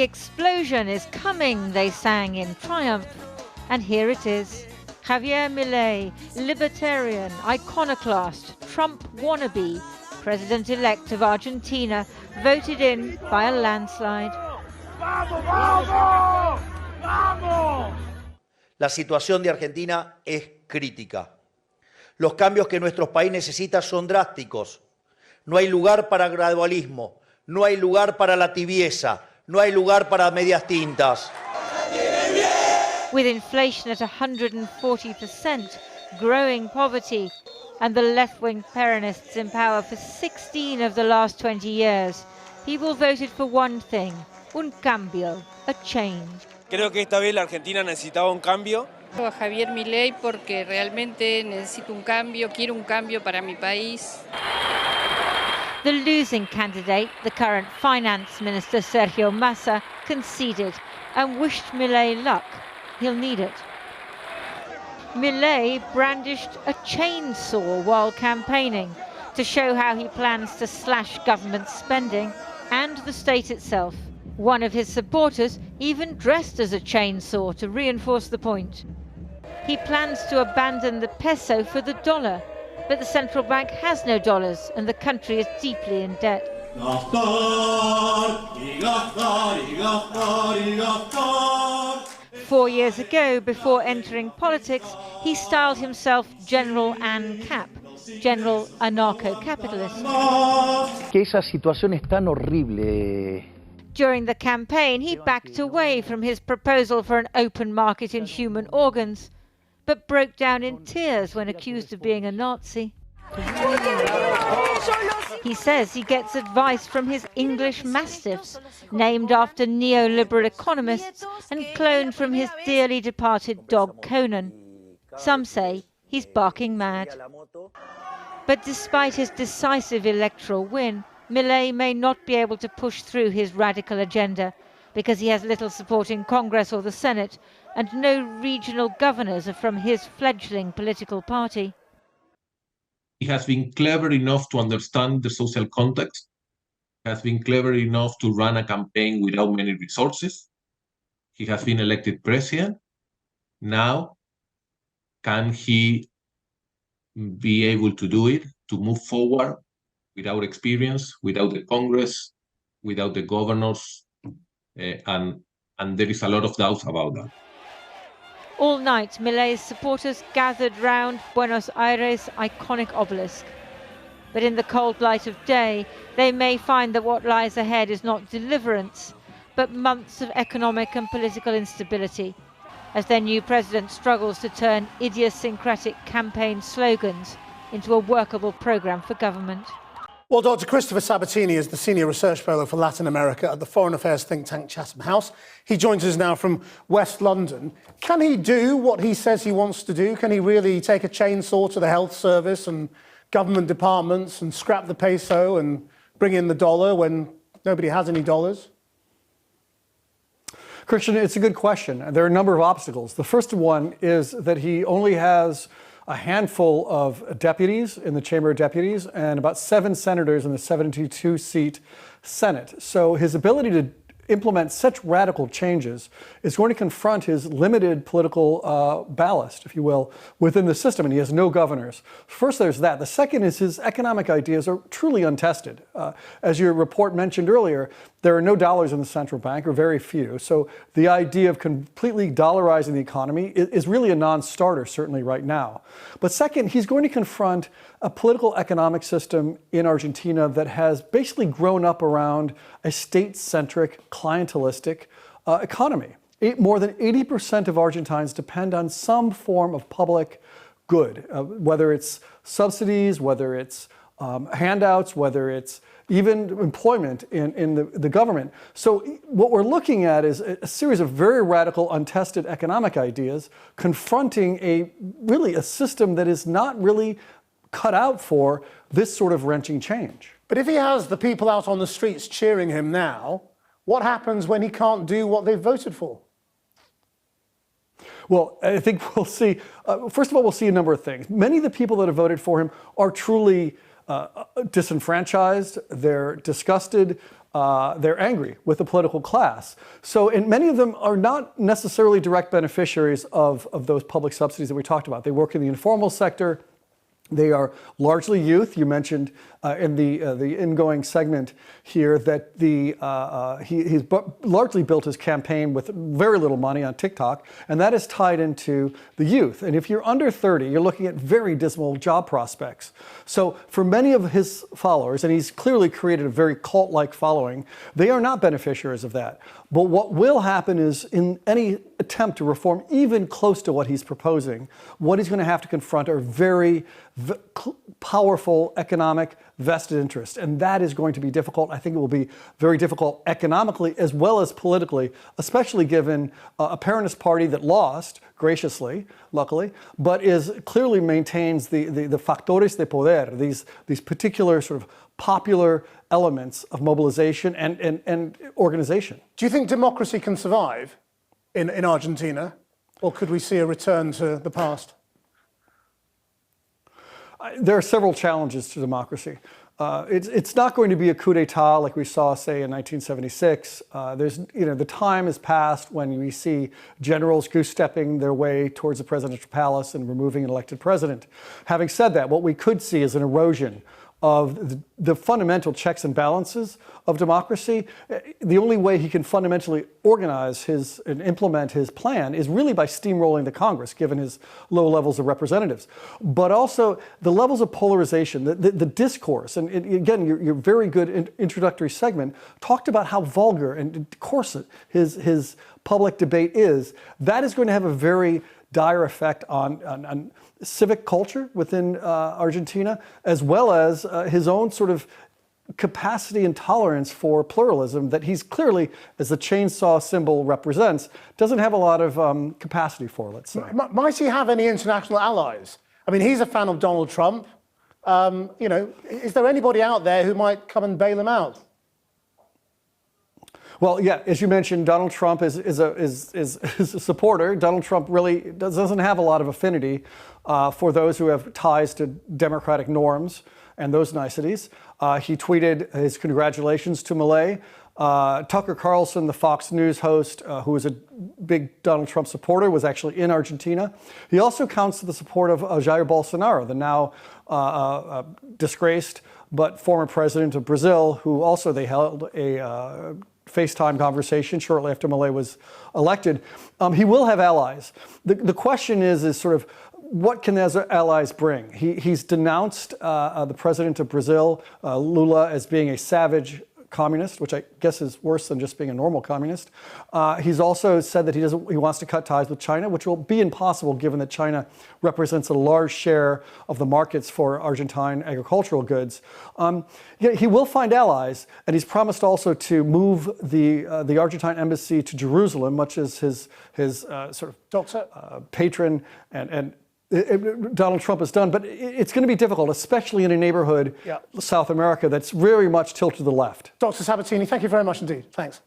The explosion is coming, they sang in triumph. And here it is. Javier Milei, libertarian, iconoclast, Trump wannabe, president-elect of Argentina, voted in by a landslide. La situación de Argentina es crítica. Los cambios que nuestro país necesita son drásticos. No hay lugar para gradualismo, no hay lugar para la tibieza, no hay lugar para medias tintas. With inflation at 140%, growing poverty, and the left-wing Peronists in power for 16 of the last 20 years, people voted for one thing, un cambio, a change. Creo que esta vez la Argentina necesitaba un cambio. A Javier Milei porque realmente necesito un cambio, quiero un cambio para mi país. The losing candidate, the current finance minister Sergio Massa, conceded and wished Milei luck. He'll need it. Milei brandished a chainsaw while campaigning to show how he plans to slash government spending and the state itself. One of his supporters even dressed as a chainsaw to reinforce the point. He plans to abandon the peso for the dollar, but the central bank has no dollars and the country is deeply in debt. 4 years ago, before entering politics, he styled himself General ANCAP, General Anarcho-Capitalist. Que esa situación es tan horrible. During the campaign, he backed away from his proposal for an open market in human organs, but broke down in tears when accused of being a Nazi. He says he gets advice from his English mastiffs, named after neoliberal economists and cloned from his dearly departed dog Conan. Some say he's barking mad. But despite his decisive electoral win, Milei may not be able to push through his radical agenda because he has little support in Congress or the Senate, and no regional governors are from his fledgling political party. He has been clever enough to understand the social context, has been clever enough to run a campaign without many resources. He has been elected president. Now, can he be able to do it, to move forward without experience, without the Congress, without the governors? And there is a lot of doubts about that. All night, Milei's supporters gathered round Buenos Aires' iconic obelisk. But in the cold light of day, they may find that what lies ahead is not deliverance, but months of economic and political instability, as their new president struggles to turn idiosyncratic campaign slogans into a workable programme for government. Well, Dr. Christopher Sabatini is the Senior Research Fellow for Latin America at the Foreign Affairs think tank Chatham House. He joins us now from West London. Can he do what he says he wants to do? Can he really take a chainsaw to the health service and government departments and scrap the peso and bring in the dollar when nobody has any dollars? Christian, it's a good question. There are a number of obstacles. The first one is that he only has a handful of deputies in the Chamber of Deputies and about 7 senators in the 72-seat Senate. So his ability to implement such radical changes is going to confront his limited political ballast, if you will, within the system, and he has no governors. First, there's that. The second is his economic ideas are truly untested. As your report mentioned earlier, there are no dollars in the central bank, or very few. So the idea of completely dollarizing the economy is really a non-starter, certainly right now. But second, he's going to confront a political economic system in Argentina that has basically grown up around a state-centric, clientelistic economy. More than 80% of Argentines depend on some form of public good, whether it's subsidies, whether it's handouts, whether it's even employment in the government. So what we're looking at is a series of very radical, untested economic ideas confronting a system that is not really cut out for this sort of wrenching change. But if he has the people out on the streets cheering him now, what happens when he can't do what they've voted for? Well, I think we'll see, first of all, we'll see a number of things. Many of the people that have voted for him are truly disenfranchised, they're disgusted they're angry with the political class. So, and many of them are not necessarily direct beneficiaries of those public subsidies that we talked about. They work in the informal sector. They are largely youth. You mentioned in the ingoing segment here that he's largely built his campaign with very little money on TikTok, and that is tied into the youth. And if you're under 30, you're looking at very dismal job prospects. So for many of his followers, and he's clearly created a very cult-like following, they are not beneficiaries of that. But what will happen is, in any attempt to reform even close to what he's proposing, what he's going to have to confront are very powerful economic vested interests. And that is going to be difficult. I think it will be very difficult economically as well as politically, especially given a Peronist party that lost graciously, luckily, but clearly maintains the factores de poder, these particular sort of popular elements of mobilization and organization. Do you think democracy can survive in Argentina, or could we see a return to the past? There are several challenges to democracy. It's not going to be a coup d'etat like we saw, say, in 1976. The time has passed when we see generals goose-stepping their way towards the presidential palace and removing an elected president. Having said that, what we could see is an erosion of the fundamental checks and balances of democracy. The only way he can fundamentally organize and implement his plan is really by steamrolling the Congress, given his low levels of representatives. But also the levels of polarization, the discourse, and again, your very good introductory segment talked about how vulgar and coarse his public debate is. That is going to have a very dire effect on civic culture within Argentina, as well as his own sort of capacity and tolerance for pluralism that he's clearly, as the chainsaw symbol represents, doesn't have a lot of capacity for, let's say. Might he have any international allies? I mean, he's a fan of Donald Trump. Is there anybody out there who might come and bail him out? Well, yeah, as you mentioned, Donald Trump is a supporter. Donald Trump really doesn't have a lot of affinity for those who have ties to democratic norms and those niceties. He tweeted his congratulations to Milei. Tucker Carlson, the Fox News host, who is a big Donald Trump supporter, was actually in Argentina. He also counts to the support of Jair Bolsonaro, the now disgraced but former president of Brazil, who also they held a FaceTime conversation shortly after Milei was elected. He will have allies. The question is sort of, what can those allies bring? He's denounced the president of Brazil, Lula, as being a savage communist, which I guess is worse than just being a normal communist. He's also said that he wants to cut ties with China, which will be impossible given that China represents a large share of the markets for Argentine agricultural goods. He will find allies, and he's promised also to move the Argentine embassy to Jerusalem, much as his sort of patron and Donald Trump has done, but it's going to be difficult, especially in a neighborhood, South America, that's very much tilted to the left. Dr. Sabatini, thank you very much indeed. Thanks.